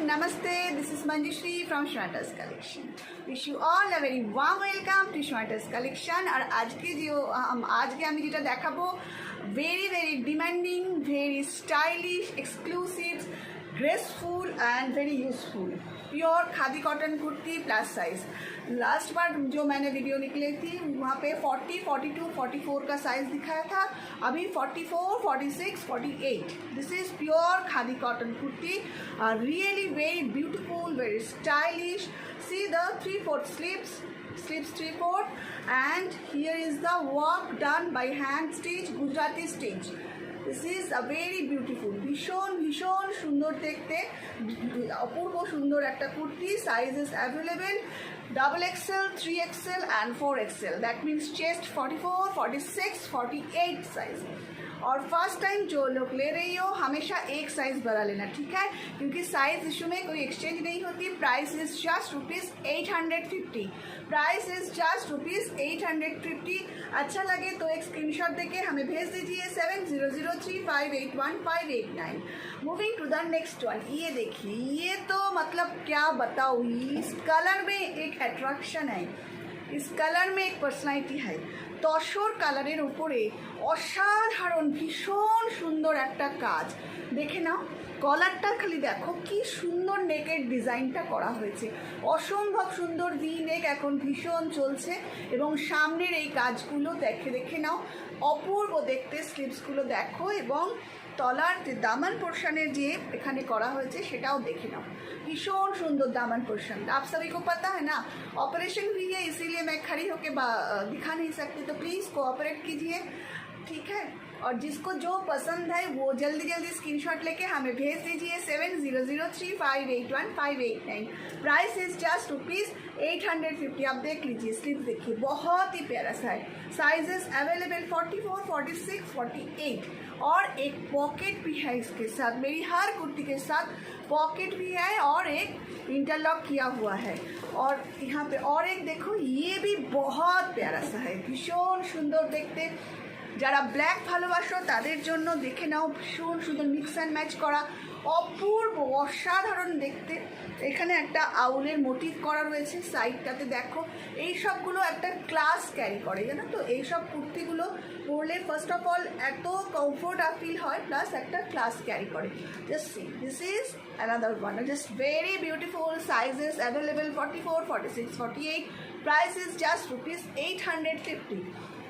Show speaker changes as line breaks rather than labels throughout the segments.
Namaste, this is Manjushri from Shweta's Collection. Wish you all a very warm welcome to Shweta's Collection. और आज के আমি যেটা দেখাবো very demanding, very stylish, exclusive, graceful and very useful. Pure khadi cotton kurti plus size. Last बार जो मैंने video निकली थी वहाँ पे 40, 42, 44 का साइज दिखाया था. अभी 44, 46, 48. This is pure khadi cotton kurti. Really very beautiful, very stylish. See the 3/4 sleeves 3/4, and here is the work done by hand stitch, Gujarati stitch. This is a very beautiful, ভীষণ সুন্দর দেখতে, অপূর্ব সুন্দর একটা kurti. Sizes available XXL, 3XL and 4XL. That means chest 44, 46, 48 size. और first time जो लोग ले रही हो हमेशा एक साइज़ बड़ा लेना, ठीक है, क्योंकि साइज़ इशू में कोई एक्सचेंज नहीं होती. Price is just ₹850. Price is just ₹850. अच्छा लगे तो एक स्क्रीनशॉट देके हमें भेज दीजिए 7003581589. Moving to the next one. ये देखिए, ये तो मतलब क्या बताऊँ, इस कलर में एक अट्रैक्शन है, इस कलर में एक पर्सनालिटी है. तसर कालारेर उपरे असाधारण भीषण सुंदर एक काज. देखे नाओ, कलारटा खाली देखो कि सुंदर नेकेर डिजाइनटा करा हয়েছে. असम्भव सुंदर ভি নেক এখন ভীষণ চলছে এবং সামনের এই কাজগুলো দেখে নাও, অপূর্ব দেখতে. স্লিভসগুলো দেখো এবং তলার যে দামান পোর্শনের যে এখানে করা হয়েছে সেটাও দেখে নাও. भीषण सुंदर दामन पोर्शन. आप सभी को पता है ना, ऑपरेशन हुई है इसीलिए मैं खड़ी होके दिखा नहीं सकती, तो प्लीज़ कोऑपरेट कीजिए, ठीक है. और जिसको जो पसंद है वो जल्दी स्क्रीनशॉट लेके हमें भेज दीजिए 7003581589. Price is just ₹850. आप देख लीजिए, स्लीव देखिए, बहुत ही प्यारा सा है. Sizes available 44, 46, 48. और एक पॉकेट भी है इसके साथ. मेरी हर कुर्ती के साथ पॉकेट भी है और एक इंटरलॉक किया हुआ है. और यहाँ पे और एक देखो, ये भी बहुत प्यारा सा है, भीषण सुंदर देखते. যারা ব্ল্যাক ভালোবাসো তাদের জন্য দেখে নাও, ভীষণ সুন্দর মিক্স অ্যান্ড ম্যাচ করা, অপূর্ব অসাধারণ দেখতে. এখানে একটা আউলের মোটিভ করা রয়েছে সাইডটাতে, দেখো এই সবগুলো একটা ক্লাস ক্যারি করে, জানো তো. এই সব কুর্তিগুলো পরলে ফার্স্ট অফ অল এত কমফোর্ট ফিল হয়, প্লাস একটা ক্লাস ক্যারি করে. Just see, this is another one, just very beautiful. Sizes available 44, 46, 48. Price is just ₹850.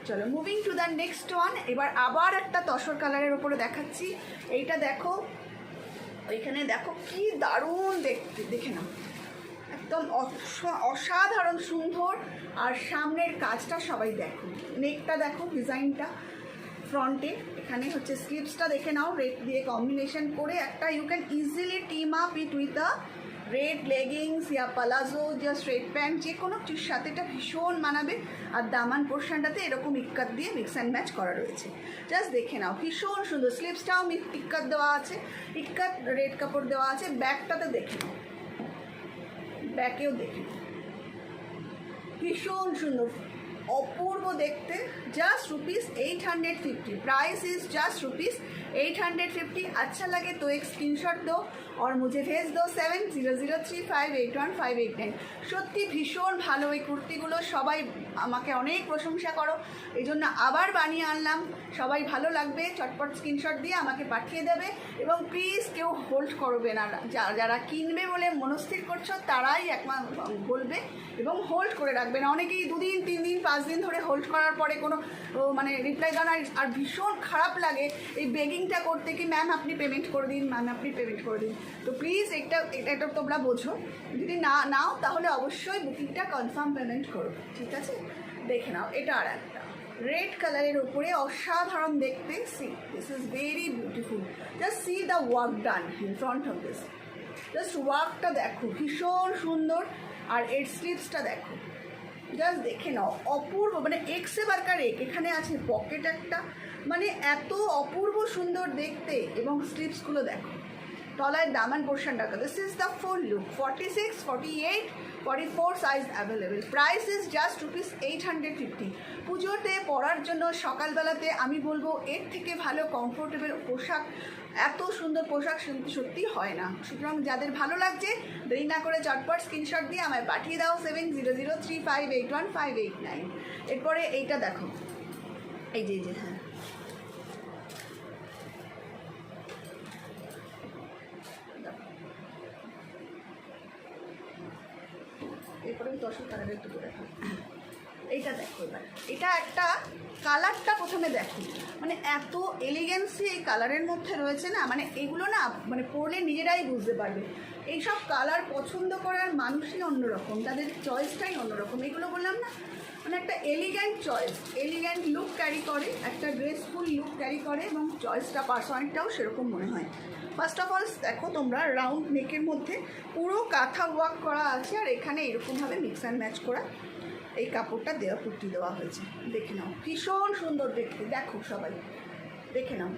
চলো moving to the next one. এবার আবার একটা তসর কালারের ওপরে দেখাচ্ছি. এইটা দেখো, এখানে দেখো কি দারুণ দেখতে, দেখে নাও, একদম অসাধারণ সুন্দর. আর সামনের কাজটা সবাই দেখো, নেকটা দেখো, ডিজাইনটা ফ্রন্টে. এখানে হচ্ছে স্লিভসটা দেখে নাও, রেড দিয়ে কম্বিনেশন করে একটা, you can easily team up it with the red leggings ইয়া পালাজো, যা স্ট্রেট প্যান্ট, যে কোনো কিছুর সাথে এটা ভীষণ মানাবে. আর দামান পোর্শনটাতে এরকম ইক্কাত দিয়ে মিক্স অ্যান্ড ম্যাচ করা রয়েছে. জাস্ট দেখে নাও, ভীষণ সুন্দর. স্লিভসটাও ইক্কাত দেওয়া আছে, ইক্কাত রেড কাপড় দেওয়া আছে. ব্যাকটাতে দেখে নাও, ব্যাকেও দেখে নাও, ভীষণ সুন্দর, অপূর্ব দেখতে. জাস্ট ₹850. Price is just ₹850. अच्छा लगे तो एक स्क्रीनशॉट दो और मुझे भेज दो 7003581589. সত্যি ভীষণ ভালো এই কুর্তিগুলো, সবাই আমাকে অনেক প্রশংসা করো, এই জন্য আবার বানিয়ে আনলাম. সবাই ভালো লাগবে, চটপট স্ক্রিনশট দিয়ে আমাকে পাঠিয়ে দেবে. এবং প্লিজ কেউ হোল্ড করবে না, যারা কিনবে বলে মনস্থির করছো তারাই একবার বলবে এবং হোল্ড করে রাখবে না. অনেকেই 2 দিন 3 দিন 5 দিন ধরে হোল্ড করার পরে কোনো মানে রিপ্লাই দেন. আর ভীষণ খারাপ লাগে এই বেগিংটা করতে, কি ম্যাম আপনি পেমেন্ট করে দিন, ম্যাম আপনি পেমেন্ট করে দিন. তো প্লিজ এটা তোমরা বোঝো, যদি নাও তাহলে অবশ্যই বুকিংটা কনফার্ম পেমেন্ট করো, ঠিক আছে. দেখে নাও, এটা আর একটা রেড কালারের উপরে অসাধারণ দেখতে. See, this is very beautiful. Just see the work done in front of this. Just ওয়ার্কটা দেখো, ভীষণ সুন্দর. আর এর স্লিভসটা দেখো, জাস্ট দেখে নাও, অপূর্ব, মানে এক্সে বারকার এক. এখানে আছে পকেট একটা, মানে এত অপূর্ব সুন্দর দেখতে. এবং স্লিভসগুলো দেখো, তলায় দামান পোর্শনটা। This is the full look, 46, 48, 44 size available. Price is just ₹850। পুজোতে পরার জন্য সকালবেলাতে আমি বলবো এর থেকে ভালো কমফোর্টেবল পোশাক, এত সুন্দর পোশাক সত্যি হয় না। সুতরাং যাদের ভালো লাগছে দেরি না করে চটপট স্ক্রিনশট দিয়ে আমায় পাঠিয়ে দাও 7003581589। এরপরে এইটা দেখো, এই যে হ্যাঁ, এরপরে আমি 10 কালারের একটু করে দেখাবো। এইটা দেখো, এবার এটা একটা কালারটা প্রথমে দেখো, মানে এত এলিগেন্সি এই কালারের মধ্যে রয়েছে না, মানে এগুলো না মানে পরলে নিজেরাই বুঝতে পারবে। এইসব কালার পছন্দ করার মানুষই অন্যরকম, তাদের চয়েসটাই অন্যরকম। এগুলো বললাম না, মানে একটা elegant choice, elegant look carry করে, একটা গ্রেসফুল লুক ক্যারি করে, এবং চয়েসটা পার্সোনালিটিটাও সেরকম মনে হয়। ফার্স্ট অফ অল দেখো তোমরা, রাউন্ড নেকের মধ্যে পুরো কাঁথা ওয়ার্ক করা আছে, আর এখানে এরকমভাবে মিক্স অ্যান্ড ম্যাচ করা এই কাপড়টা দেওয়া, পুট্টি দেওয়া হয়েছে। দেখে নাও, ভীষণ সুন্দর দেখতে। দেখো সবাই দেখে নাও,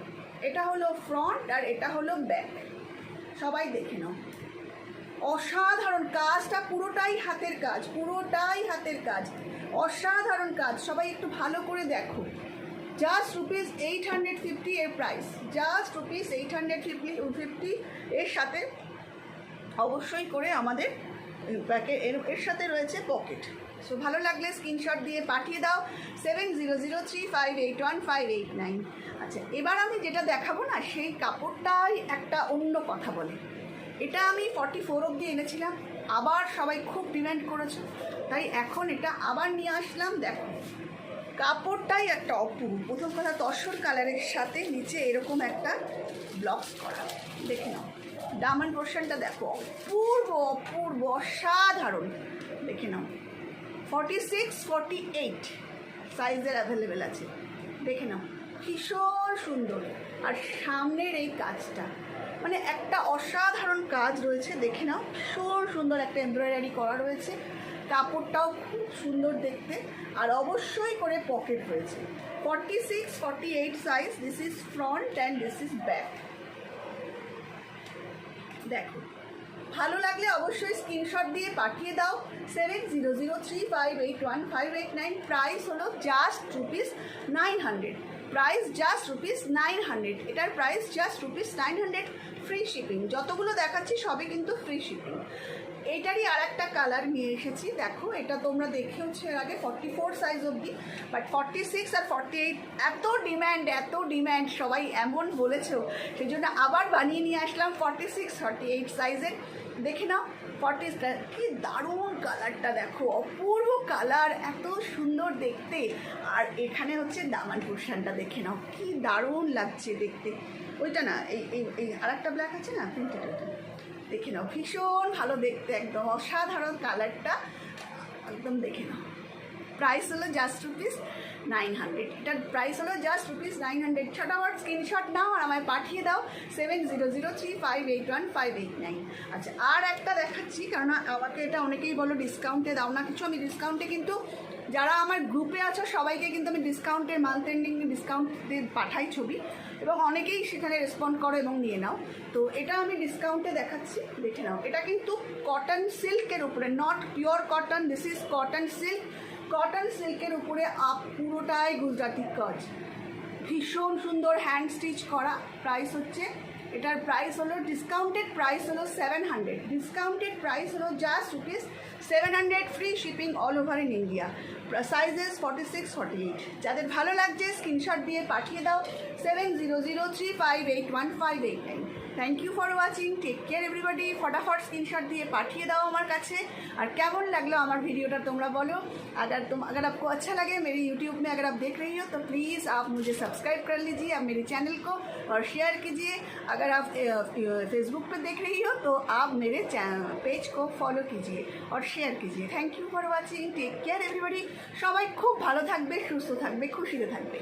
এটা হলো ফ্রন্ট আর এটা হলো ব্যাক, সবাই দেখে নাও। অসাধারণ কাজটা, পুরোটাই হাতের কাজ, পুরোটাই হাতের কাজ, অসাধারণ কাজ। সবাই একটু ভালো করে দেখো। জাস্ট ₹850 এর প্রাইস, জাস্ট ₹850। এর সাথে অবশ্যই করে আমাদের ব্যাকে এর সাথে রয়েছে পকেট। সো ভালো লাগলে স্ক্রিনশট দিয়ে পাঠিয়ে দাও 7003581589। আচ্ছা, এবার আমি যেটা দেখাবো না, সেই কাপড়টাই একটা অন্য কথা বলে। এটা আমি 44 অবধি এনেছিলাম, আবার সবাই খুব ডিমান্ড করেছে, তাই এখন এটা আবার নিয়ে আসলাম। দেখো কাপড়টাই একটা অপূর্ব। প্রথম কথা, তসর কালারের সাথে নিচে এরকম একটা ব্লকস করা, দেখে নাও। দামান পোর্শনটা দেখো, অপূর্ব অপূর্ব অসাধারণ। দেখে নাও, 46, 48 সাইজের অ্যাভেলেবেল আছে। দেখে নাও, ভীষণ সুন্দর। আর সামনের এই কাজটা, মানে একটা অসাধারণ কাজ রয়েছে। দেখে নাও, ভীষণ সুন্দর একটা এমব্রয়ডারি করা রয়েছে, কাপড়টাও খুব সুন্দর দেখতে, আর অবশ্যই করে পকেট রয়েছে। 46, 48 size. This is front and this is back. দেখো ভালো লাগলে অবশ্যই স্ক্রিনশট দিয়ে পাঠিয়ে দাও 7003581589। প্রাইস হলো জাস্ট ₹900। Price just ₹900। এটার প্রাইস জাস্ট ₹900, ফ্রি শিপিং। যতগুলো দেখাচ্ছি সবই কিন্তু ফ্রি শিপিং। এইটারই আর একটা কালার নিয়ে এসেছি। দেখো, এটা তোমরা দেখেওছো এর আগে 44 সাইজ অবধি, বাট 46 আর 48 এত ডিম্যান্ড সবাই এমন বলেছো, সেই জন্য আবার বানিয়ে নিয়ে আসলাম 46, 48 সাইজের। দেখে নাও, 40 কি দারুণ কালারটা, দেখো অপূর্ব কালার, এত সুন্দর দেখতে। আর এখানে হচ্ছে দামান পোর্শনটা, দেখে নাও কি দারুণ লাগছে দেখতে। ওইটা না, এই আর একটা ব্ল্যাক আছে না, প্রিন্টেড, ওইটা দেখে নাও, ভীষণ ভালো দেখতে, একদম অসাধারণ কালারটা, একদম দেখে নাও। প্রাইস হলো জাস্ট ₹900। এটার প্রাইস হলো জাস্ট ₹900। ছটাবার স্ক্রিনশট নাও আর আমায় পাঠিয়ে দাও 7003581589। আচ্ছা, আর একটা দেখাচ্ছি, কারণ আমাকে এটা অনেকেই বলো ডিসকাউন্টে দাও না কিছু। আমি ডিসকাউন্টে কিন্তু, যারা আমার গ্রুপে আছো সবাইকে কিন্তু আমি ডিসকাউন্টের, মান্থ এন্ডিং ডিসকাউন্ট দিয়ে পাঠাই ছবি, এবং অনেকেই সেখানে রেসপন্ড করো এবং নিয়ে নাও। তো এটা আমি ডিসকাউন্টে দেখাচ্ছি, দেখে নাও। এটা কিন্তু কটন সিল্কের উপরে, not pure cotton, this is cotton silk. Cotton সিল্কের উপরে পুরোটাই গুজরাটি কাজ, ভীষণ সুন্দর হ্যান্ড স্টিচ করা। প্রাইস হচ্ছে, এটার প্রাইস হলো, ডিসকাউন্টেড প্রাইস হলো 700। ডিসকাউন্টেড প্রাইস হলো just ₹700, free shipping all over in India. Sizes 46, 48। যাদের ভালো লাগছে স্ক্রিনশট দিয়ে পাঠিয়ে দাও 7003581589। Thank you for watching, take care everybody. फटाफट स्क्रीनशॉट दिए पाठिए दाओ हमारे काছে। और কেমন লাগলো আমার ভিডিওটা তোমরা বলো। अगर आपको अच्छा लगे मेरी यूट्यूब में अगर आप देख रही हो तो प्लीज़ आप मुझे सब्सक्राइब कर लीजिए, आप मेरे चैनल को, और शेयर कीजिए। अगर आप फेसबुक पर देख रही हो तो आप मेरे पेज को फॉलो कीजिए और शेयर कीजिए। Thank you for watching, take care everybody. সবাই খুব ভালো থাকবে, সুস্থ থাকবে, খুশিতে থাকবে।